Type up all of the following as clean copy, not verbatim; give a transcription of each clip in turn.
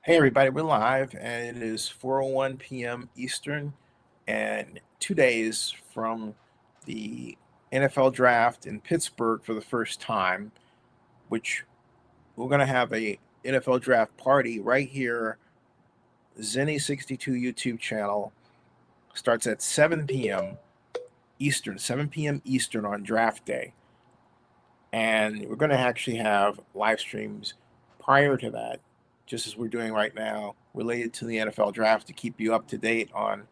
Hey everybody, we're live and it is 4:01 p.m. Eastern and 2 days from the NFL Draft in Pittsburgh for the first time, which we're going to have a NFL Draft party right here. Zenny62 YouTube channel starts at 7 p.m. Eastern, 7 p.m. Eastern on draft day. And we're going to actually have live streams prior to that, just as we're doing right now, related to the NFL Draft to keep you up to date on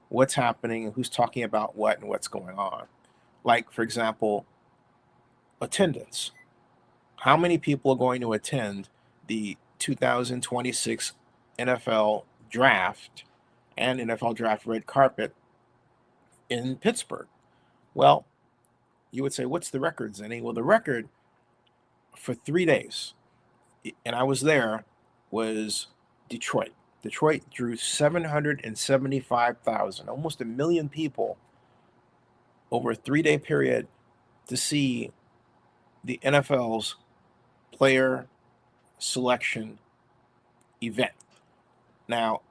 what's happening, who's talking about what, and what's going on. Like, for example, attendance. How many people are going to attend the 2026 NFL Draft and NFL Draft red carpet in Pittsburgh? Well, you would say, what's the record, Zenny? Well, the record for 3 days, and I was there, was Detroit. Detroit drew 775,000, almost a million people over a 3-day period to see the NFL's player selection event. Now,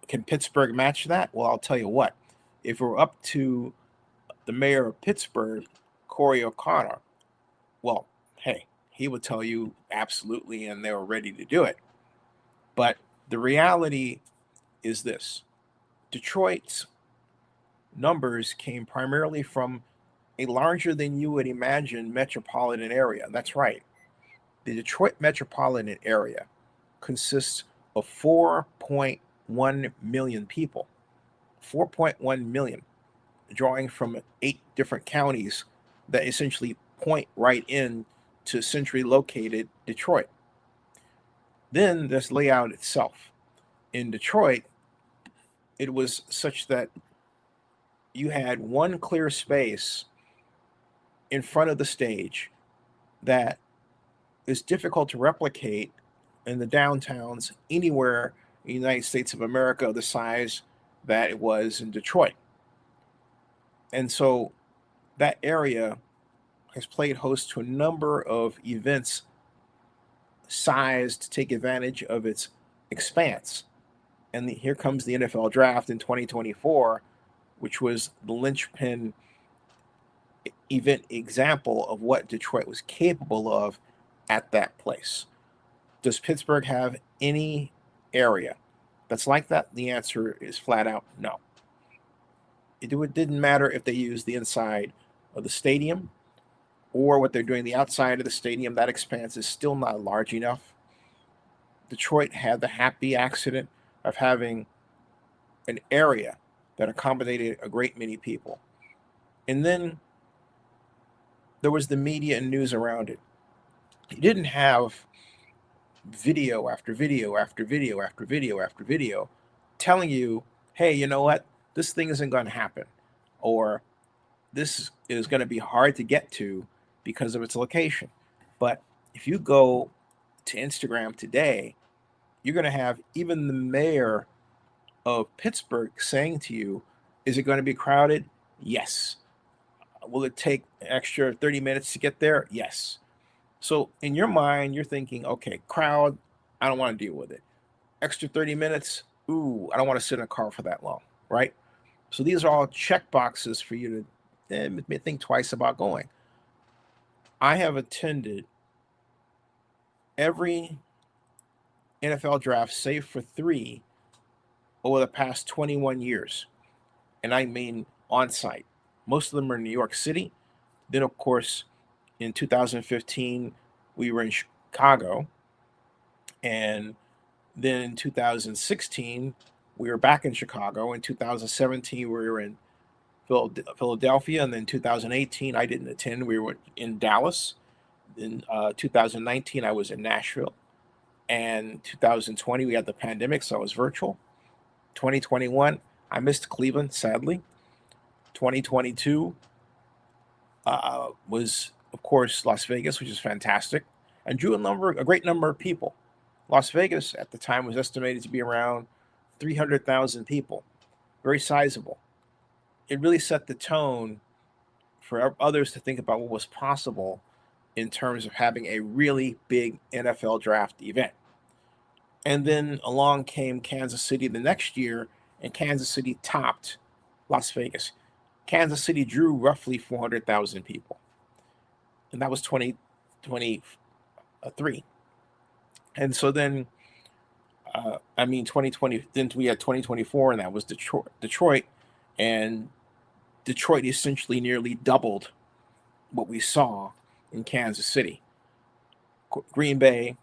can Pittsburgh match that? Well, I'll tell you what. If we're up to the mayor of Pittsburgh, Corey O'Connor, well, hey, he would tell you absolutely, and they were ready to do it. But the reality is this: Detroit's numbers came primarily from a larger than you would imagine metropolitan area. That's right. The Detroit metropolitan area consists of 4.1 million people. 4.1 million, drawing from 8 different counties that essentially point right in to centrally located Detroit. Then this layout itself. In Detroit, it was such that you had one clear space in front of the stage that is difficult to replicate in the downtowns anywhere in the United States of America the size that it was in Detroit. And so that area has played host to a number of events sized to take advantage of its expanse. And here comes the NFL Draft in 2024, which was the linchpin event example of what Detroit was capable of at that place. Does Pittsburgh have any area that's like that? The answer is flat out no. It didn't matter if they used the inside of the stadium or what they're doing the outside of the stadium. That expanse is still not large enough. Detroit had the happy accident of having an area that accommodated a great many people. And then there was the media and news around it. You didn't have video after video after video after video after video telling you, hey, you know what? This thing isn't going to happen. Or this is going to be hard to get to because of its location. But if you go to Instagram today, you're going to have even the mayor of Pittsburgh saying to you, is it going to be crowded? Yes. Will it take an extra 30 minutes to get there? Yes. So in your mind, you're thinking, okay, crowd, I don't want to deal with it. Extra 30 minutes, ooh, I don't want to sit in a car for that long, right? So these are all check boxes for you to think twice about going. I have attended every NFL draft save for 3 over the past 21 years. And I mean on site. Most of them are in New York City. Then, of course, in 2015, we were in Chicago. And then in 2016, we were back in Chicago. In 2017, we were in Philadelphia. And then 2018, I didn't attend. We were in Dallas. In 2019, I was in Nashville. And 2020, we had the pandemic, so I was virtual. 2021, I missed Cleveland, sadly. 2022 was, of course, Las Vegas, which is fantastic, and drew a great number of people. Las Vegas at the time was estimated to be around 300,000 people, very sizable. It really set the tone for others to think about what was possible in terms of having a really big NFL draft event. And then along came Kansas City the next year, and Kansas City topped Las Vegas. Kansas City drew roughly 400,000 people, and that was 2023. And so then, 2020. Then we had 2024, and that was Detroit, and Detroit essentially nearly doubled what we saw in Kansas City. Green Bay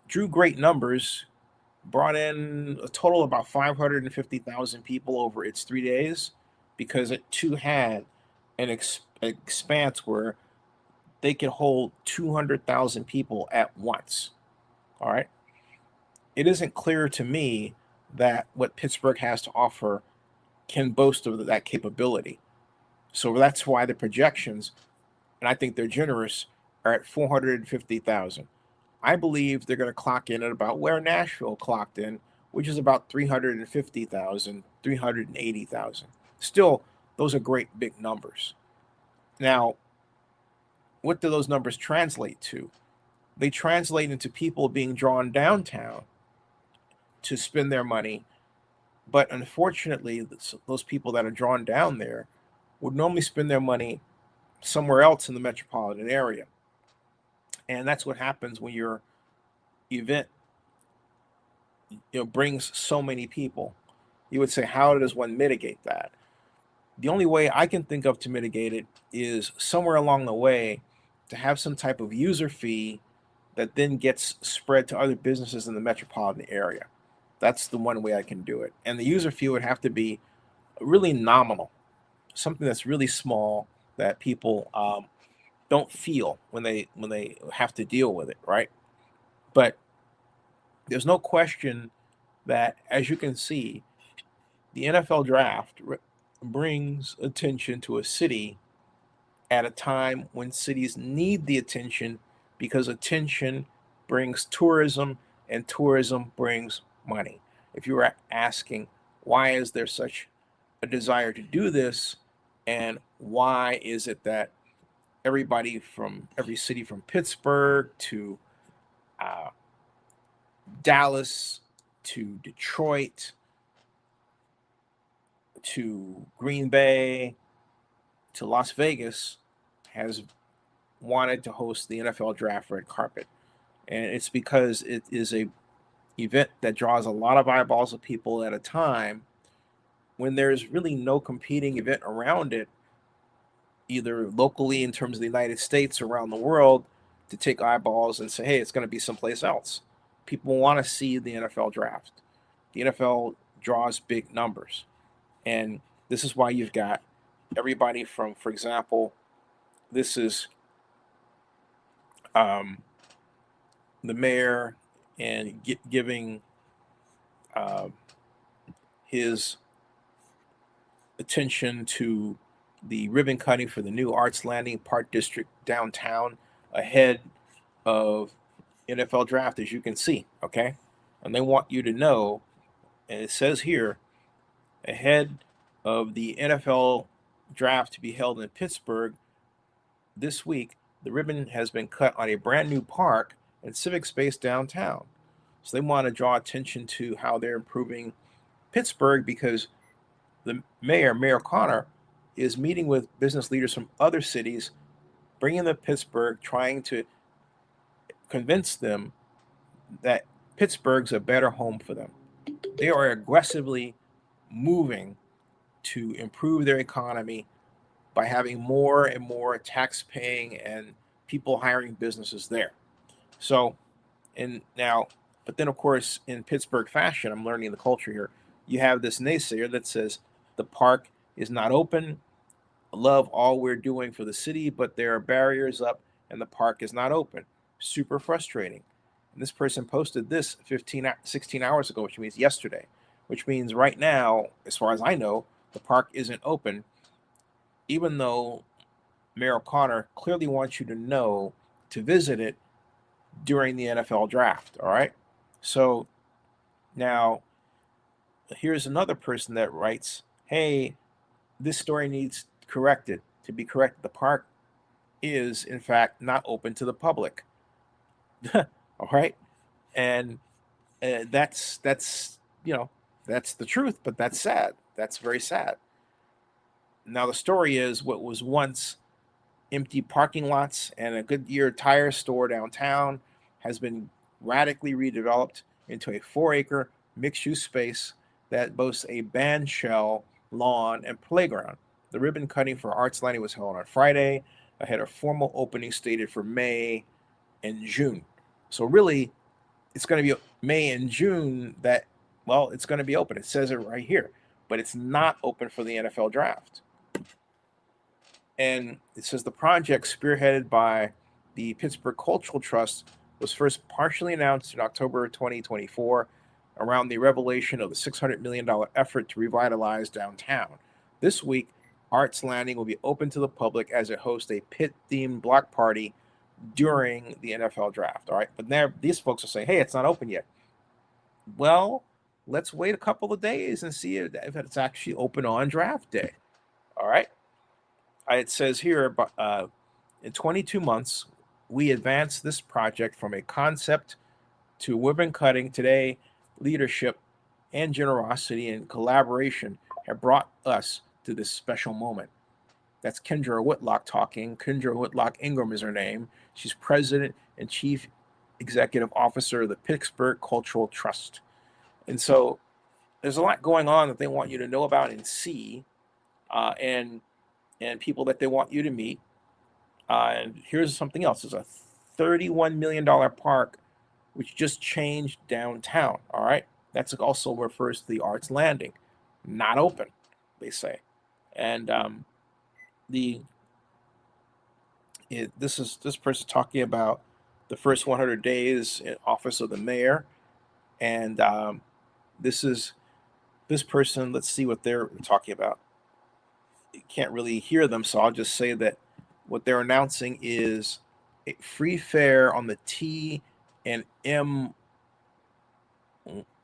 drew great numbers, brought in a total of about 550,000 people over its 3 days, because it too had an expanse where they could hold 200,000 people at once. All right. It isn't clear to me that what Pittsburgh has to offer can boast of that capability. So that's why the projections, and I think they're generous, are at 450,000. I believe they're going to clock in at about where Nashville clocked in, which is about 350,000, 380,000. Still, those are great big numbers. Now, what do those numbers translate to? They translate into people being drawn downtown to spend their money. But unfortunately, those people that are drawn down there would normally spend their money somewhere else in the metropolitan area. And that's what happens when your event brings so many people. You would say, how does one mitigate that? The only way I can think of to mitigate it is somewhere along the way to have some type of user fee that then gets spread to other businesses in the metropolitan area. That's the one way I can do it. And the user fee would have to be really nominal, something that's really small that people don't feel when they have to deal with it, right? But there's no question that, as you can see, the NFL Draft brings attention to a city at a time when cities need the attention, because attention brings tourism and tourism brings money. If you were asking, why is there such a desire to do this, and why is it that everybody from every city from Pittsburgh to uh, Dallas to Detroit to Green Bay to Las Vegas has wanted to host the NFL Draft red carpet? And it's because it is a event that draws a lot of eyeballs of people at a time when there's really no competing event around it, either locally in terms of the United States or around the world, to take eyeballs and say, hey, it's going to be someplace else. People want to see the NFL Draft. The NFL draws big numbers. And this is why you've got everybody from, for example, this is the mayor and giving his attention to the ribbon cutting for the new Arts Landing Park District downtown ahead of NFL Draft, as you can see, okay? And they want you to know, and it says here, ahead of the NFL Draft to be held in Pittsburgh this week, the ribbon has been cut on a brand new park and civic space downtown. So they want to draw attention to how they're improving Pittsburgh, because the Mayor Connor, is meeting with business leaders from other cities, bringing them to Pittsburgh, trying to convince them that Pittsburgh's a better home for them. They are aggressively moving to improve their economy by having more and more tax paying and people hiring businesses there. So, and now, but then of course, in Pittsburgh fashion, I'm learning the culture here. You have this naysayer that says the park is not open. Love all we're doing for the city, but there are barriers up and the park is not open. Super frustrating. And this person posted this 16 hours ago, which means yesterday, which means right now, as far as I know, the park isn't open, even though Mayor O'Connor clearly wants you to know to visit it during the NFL Draft. All right. So now here's another person that writes, hey, this story needs corrected. To be corrected, the park is in fact not open to the public. All right. And That's that's the truth, but that's sad. That's very sad. Now the story is what was once empty parking lots and a Goodyear tire store downtown has been radically redeveloped into a 4-acre mixed-use space that boasts a band shell, lawn, and playground. The ribbon cutting for Arts Landing was held on Friday, ahead of formal opening stated for May and June. So really, it's going to be May and June that, well, it's going to be open. It says it right here, but it's not open for the NFL draft. And it says the project, spearheaded by the Pittsburgh Cultural Trust, was first partially announced in October 2024 around the revelation of the $600 million effort to revitalize downtown. This week, Arts Landing will be open to the public as it hosts a Pitt-themed block party during the NFL draft. All right. But there, these folks are saying, hey, it's not open yet. Well, let's wait a couple of days and see if it's actually open on draft day. All right. It says here, in 22 months, we advanced this project from a concept to ribbon cutting. Today, leadership and generosity and collaboration have brought us to this special moment. That's Kendra Whitlock talking. Kendra Whitlock Ingram is her name. She's president and chief executive officer of the Pittsburgh Cultural Trust. And so there's a lot going on that they want you to know about and see, and people that they want you to meet. And here's something else. There's a $31 million park which just changed downtown. All right. That's also refers to the Arts Landing. Not open, they say. And this person talking about the first 100 days in office of the mayor. And this person, let's see what they're talking about. You can't really hear them, so I'll just say that what they're announcing is a free fare on the T and M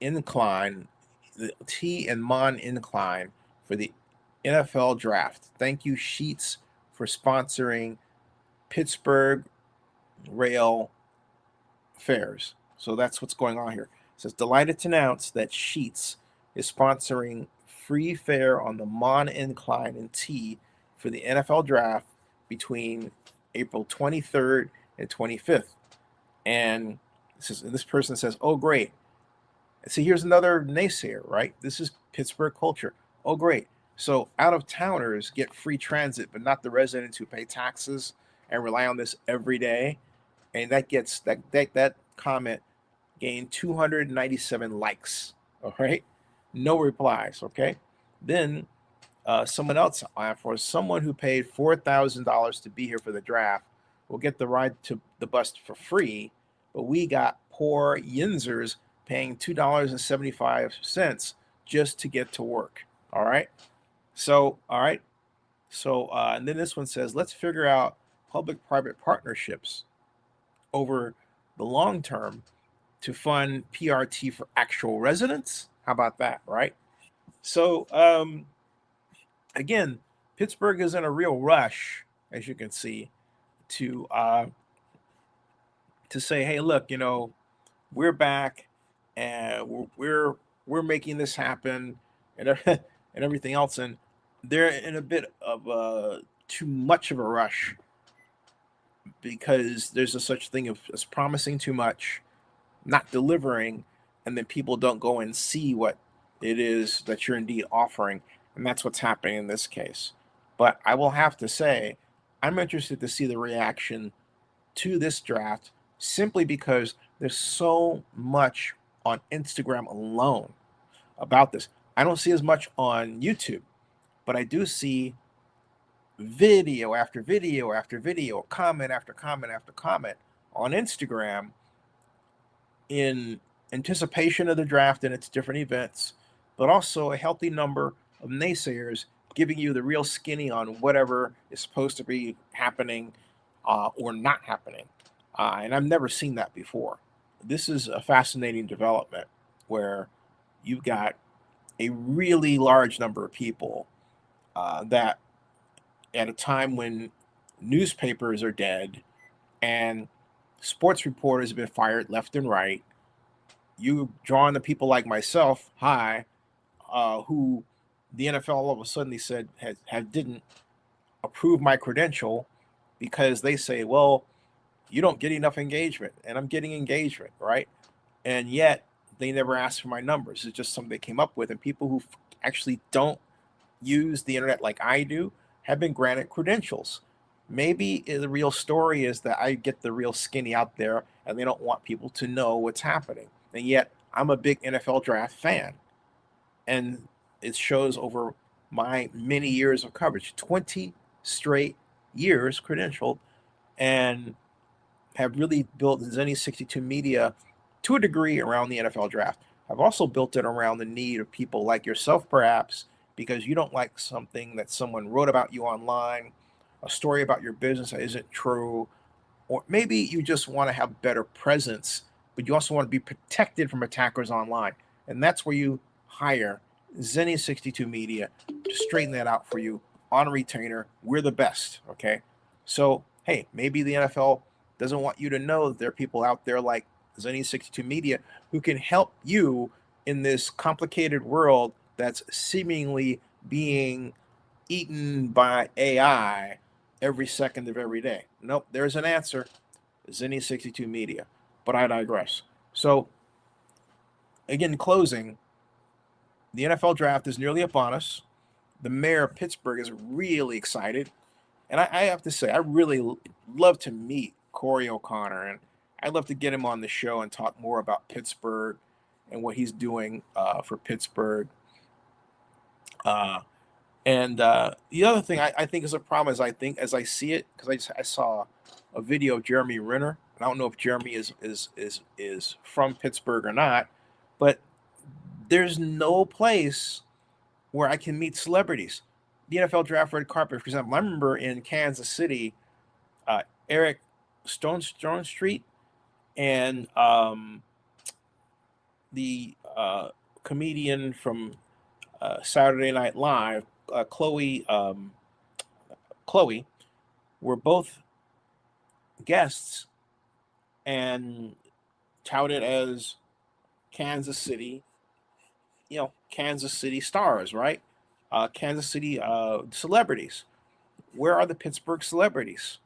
incline, the T and Mon incline for the NFL draft. Thank you, Sheets, for sponsoring Pittsburgh rail fares. So that's what's going on here. It says, delighted to announce that Sheets is sponsoring free fare on the Mon Incline and T for the NFL draft between April 23rd and 25th. And this person says, oh, great. See, here's another naysayer, right? This is Pittsburgh culture. Oh, great. So out-of-towners get free transit, but not the residents who pay taxes and rely on this every day. And that comment gained 297 likes. All right. No replies. Okay. Then someone else, for someone who paid $4,000 to be here for the draft, will get the ride to the bus for free. But we got poor yinzers paying $2.75 just to get to work. All right. So, all right. So, and then this one says, let's figure out public-private partnerships over the long term to fund PRT for actual residents. How about that, right? So, again, Pittsburgh is in a real rush, as you can see, to say, hey, look, we're back, and we're making this happen, and and everything else, and they're in a bit of too much of a rush because there's a such thing as promising too much, not delivering, and then people don't go and see what it is that you're indeed offering. And that's what's happening in this case. But I will have to say, I'm interested to see the reaction to this draft simply because there's so much on Instagram alone about this. I don't see as much on YouTube, but I do see video after video after video, comment after comment after comment on Instagram in anticipation of the draft and its different events, but also a healthy number of naysayers giving you the real skinny on whatever is supposed to be happening or not happening. And I've never seen that before. This is a fascinating development where you've got a really large number of people that at a time when newspapers are dead and sports reporters have been fired left and right, you draw on the people like myself, who the NFL all of a sudden they said didn't approve my credential because they say, well, you don't get enough engagement, and I'm getting engagement, right? And yet they never asked for my numbers. It's just something they came up with, and people who actually don't use the internet like I do have been granted credentials. Maybe the real story is that I get the real skinny out there and they don't want people to know what's happening. And yet I'm a big NFL draft fan. And it shows over my many years of coverage, 20 straight years credentialed, and have really built Zenny 62 Media to a degree around the NFL draft. I've also built it around the need of people like yourself, perhaps, because you don't like something that someone wrote about you online, a story about your business that isn't true, or maybe you just want to have better presence, but you also want to be protected from attackers online. And that's where you hire Zenny 62 Media to straighten that out for you on retainer. We're the best, okay? So, hey, maybe the NFL doesn't want you to know that there are people out there like Zenny 62 Media who can help you in this complicated world that's seemingly being eaten by AI every second of every day. Nope, there's an answer. Zenny 62 Media. But I digress. So, again, closing, the NFL draft is nearly upon us. The mayor of Pittsburgh is really excited. And I have to say, I really love to meet Corey O'Connor. And I'd love to get him on the show and talk more about Pittsburgh and what he's doing for Pittsburgh. And the other thing I think is a problem is as I see it, because I saw a video of Jeremy Renner. And I don't know if Jeremy is from Pittsburgh or not, but there's no place where I can meet celebrities. The NFL Draft red carpet, for example. I remember in Kansas City, Eric Stone Street and the comedian from Saturday Night Live, Chloe, were both guests and touted as Kansas City stars, right? Kansas City celebrities. Where are the Pittsburgh celebrities?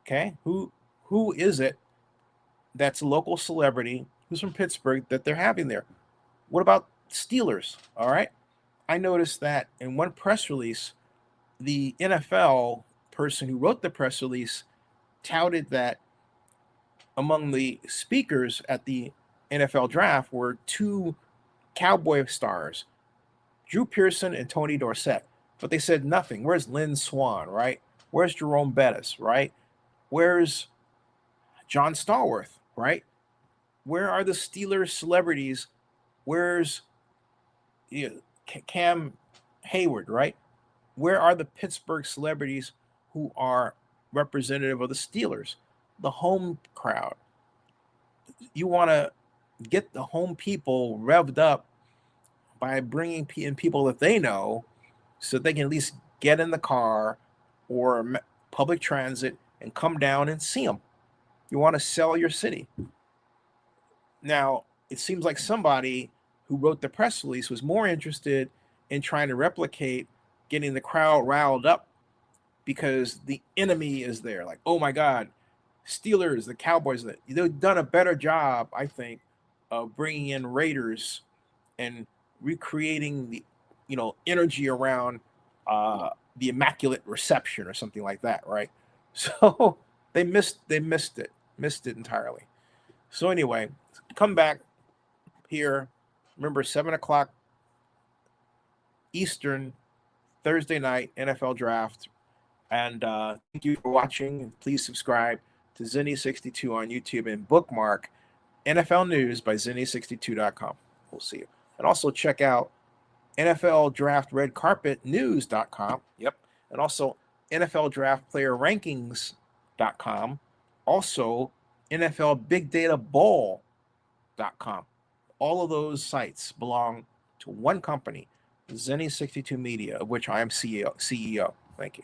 Okay, who is it that's a local celebrity who's from Pittsburgh that they're having there? What about Steelers? All right, I noticed that in one press release, the NFL person who wrote the press release touted that among the speakers at the NFL draft were two Cowboy stars, Drew Pearson and Tony Dorsett. But they said nothing. Where's Lynn Swann, right? Where's Jerome Bettis, right? Where's John Stallworth, right? Where are the Steelers celebrities? Where's Cam Hayward, right? Where are the Pittsburgh celebrities who are representative of the Steelers? The home crowd. You want to get the home people revved up by bringing in people that they know so they can at least get in the car or public transit and come down and see them. You want to sell your city. Now, it seems like somebody who wrote the press release was more interested in trying to replicate getting the crowd riled up because the enemy is there. Like, oh my God, Steelers, the Cowboys, they've done a better job, I think, of bringing in Raiders and recreating the energy around the Immaculate Reception or something like that, right? So they missed it entirely. So anyway, come back here. Remember, 7:00 Eastern, Thursday night, NFL Draft. And thank you for watching. Please subscribe to Zenny62 on YouTube and bookmark NFL News by Zenny62.com. We'll see you. And also check out NFL Draft Red Carpet News.com. Yep. And also NFL Draft Player Rankings.com. Also NFL Big Data Bowl.com. All of those sites belong to one company, Zenny62 Media, of which I am CEO. Thank you.